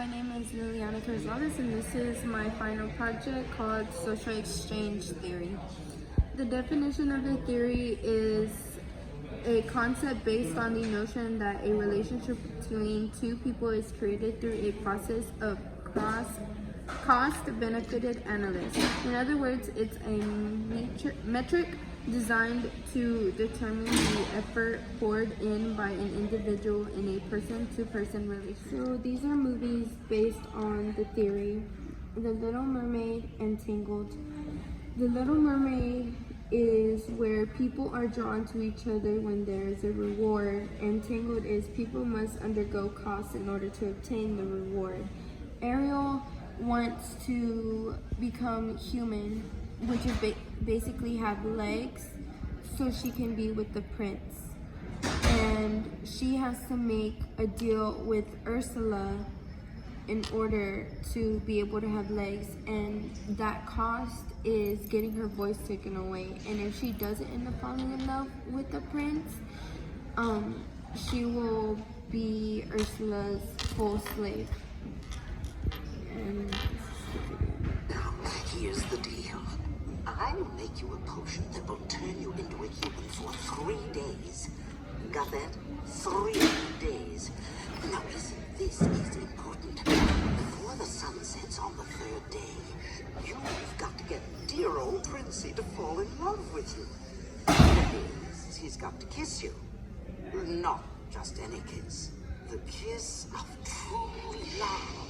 my name is Liliana Gonzalez, and this is my final project called Social Exchange Theory. The definition of the theory is a concept based on the notion that a relationship between two people is created through a process of cost-benefited analysis. In other words, it's a metric designed to determine the effort poured in by an individual in a person-to-person relationship. So these are movies based on the theory. The Little Mermaid and Tangled. The Little Mermaid is where people are drawn to each other when there is a reward, and Tangled is people must undergo costs in order to obtain the reward. Ariel wants to become human, which is basically have legs, so she can be with the prince. And she has to make a deal with Ursula in order to be able to have legs, and that cost is getting her voice taken away. And if she doesn't end up falling in love with the prince, she will be Ursula's full slave. And now, here's the deal. I'll make you a potion that will turn you into a human for 3 days. Got that? 3 days. Now listen, this is important. Before the sun sets on the 3rd day, you've got to get dear old Princey to fall in love with you. That is, he's got to kiss you. Not just any kiss. The kiss of true love.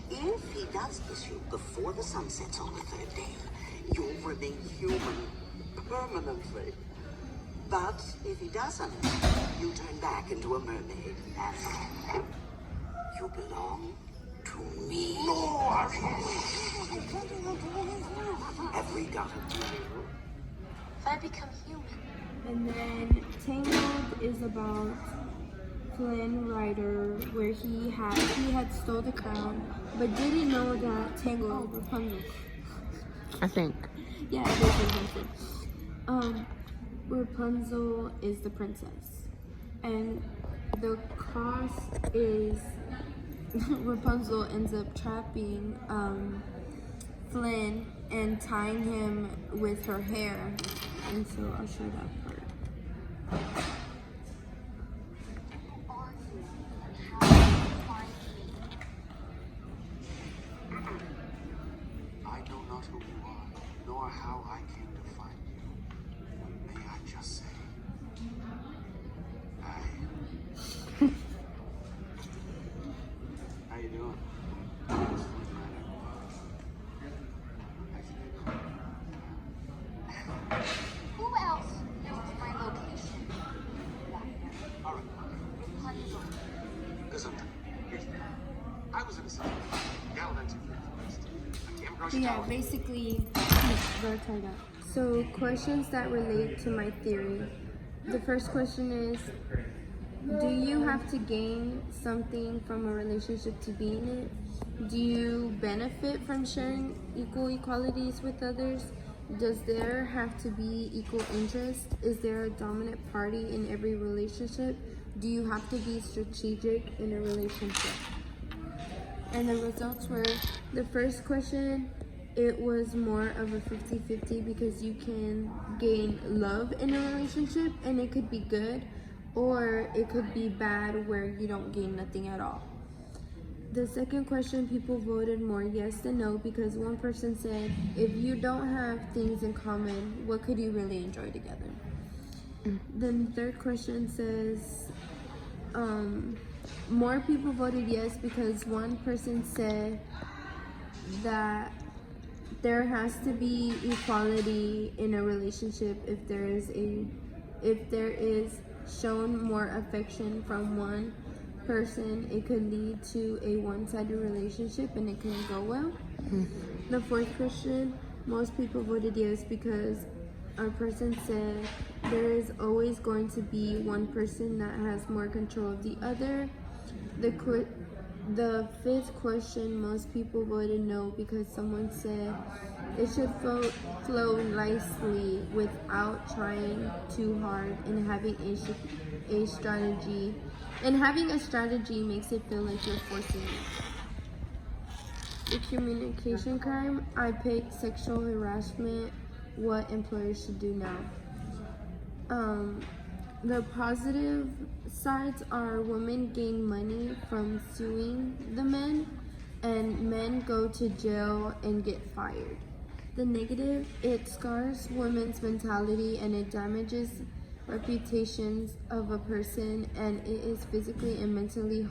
If he does kiss you before the sun sets on the 3rd day, you'll remain human permanently. But if he doesn't, you turn back into a mermaid. And you belong to me. Have we got a deal? If I become human. And then Tangled is about Flynn Rider, where he had stole the crown, but didn't know that Tangled, Rapunzel. I think. Yeah, it is Rapunzel. Rapunzel is the princess, and the cost is Rapunzel ends up trapping Flynn and tying him with her hair, and so I'll show that part. I know not who you are, nor how I came to find you. May I just say, how you doing? Who else knows my location? All right. Rapunzel. Listen, I was in a city, gallivanting through the forest. I came across So your yeah, tower. basically, so questions that relate to my theory. The first question is, do you have to gain something from a relationship to be in it? Do you benefit from sharing equal equalities with others? Does there have to be equal interest? Is there a dominant party in every relationship? Do you have to be strategic in a relationship? And the results were, the first question, it was more of a 50-50 because you can gain love in a relationship and it could be good, or it could be bad where you don't gain nothing at all. The second question, people voted more yes than no because one person said, if you don't have things in common, what could you really enjoy together? Then the third question says, more people voted yes because one person said that there has to be equality in a relationship if there is shown more affection from one person. It could lead to a one-sided relationship and it couldn't go well. The fourth question, most people voted yes because a person said there is always going to be one person that has more control of the other. The fifth question, most people voted no because someone said it should flow nicely without trying too hard, and having a strategy makes it feel like you're forcing it. the communication crime, I picked sexual harassment, what employers should do now. The positive sides are women gain money from suing the men, and men go to jail and get fired. The negative, it scars women's mentality and it damages reputations of a person, and it is physically and mentally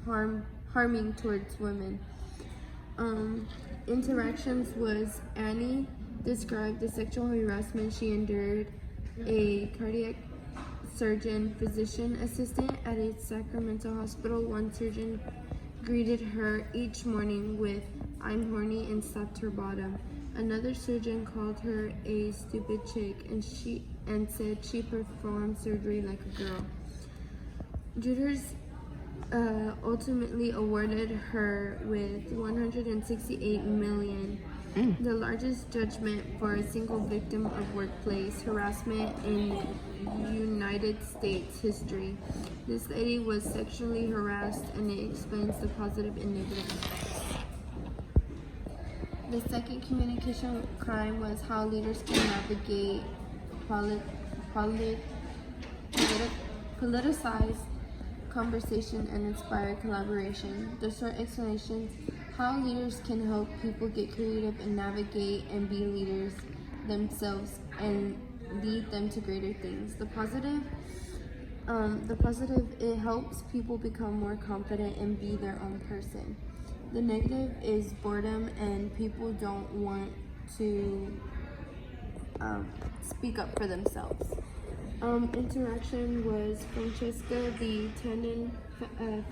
harming towards women. Interactions was Annie described the sexual harassment she endured. A cardiac surgeon, physician assistant at a Sacramento hospital, one surgeon greeted her each morning with "I'm horny" and slapped her bottom. Another surgeon called her a stupid chick and said she performed surgery like a girl. Judges ultimately awarded her with $168 million, the largest judgment for a single victim of workplace harassment in United States history. This lady was sexually harassed, and it explains the positive and negative effects. The second communication crime was how leaders can navigate politicized conversation and inspire collaboration. The short explanations: how leaders can help people get creative and navigate and be leaders themselves and lead them to greater things. The positive, it helps people become more confident and be their own person. The negative is boredom, and people don't want to speak up for themselves. Interaction was Francesca, the Tandon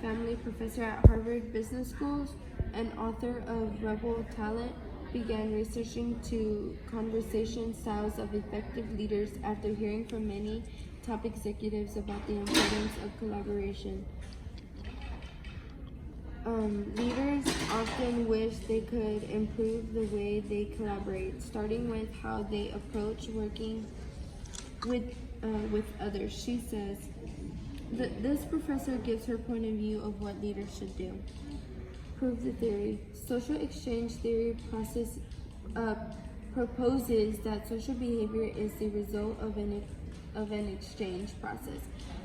family professor at Harvard Business School and author of Rebel Talent, began researching to conversation styles of effective leaders after hearing from many top executives about the importance of collaboration. Leaders often wish they could improve the way they collaborate, starting with how they approach working with others. She says, this professor gives her point of view of what leaders should do. Prove the theory. Social exchange theory proposes that social behavior is the result of an exchange process.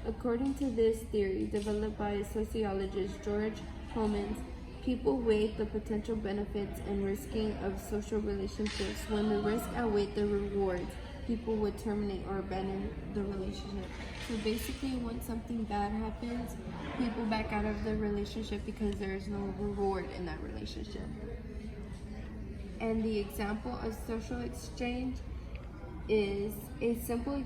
According to this theory, developed by sociologist George Homans, people weigh the potential benefits and risking of social relationships. When the risk outweighed the rewards, people would terminate or abandon the relationship. So basically, when something bad happens, people back out of the relationship because there is no reward in that relationship. And the example of social exchange is a simple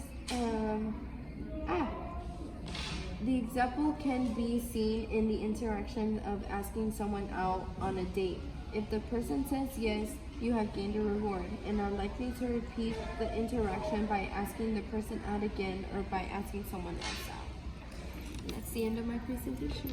the example can be seen in the interaction of asking someone out on a date. If the person says yes, you have gained a reward and are likely to repeat the interaction by asking the person out again or by asking someone else out. And that's the end of my presentation.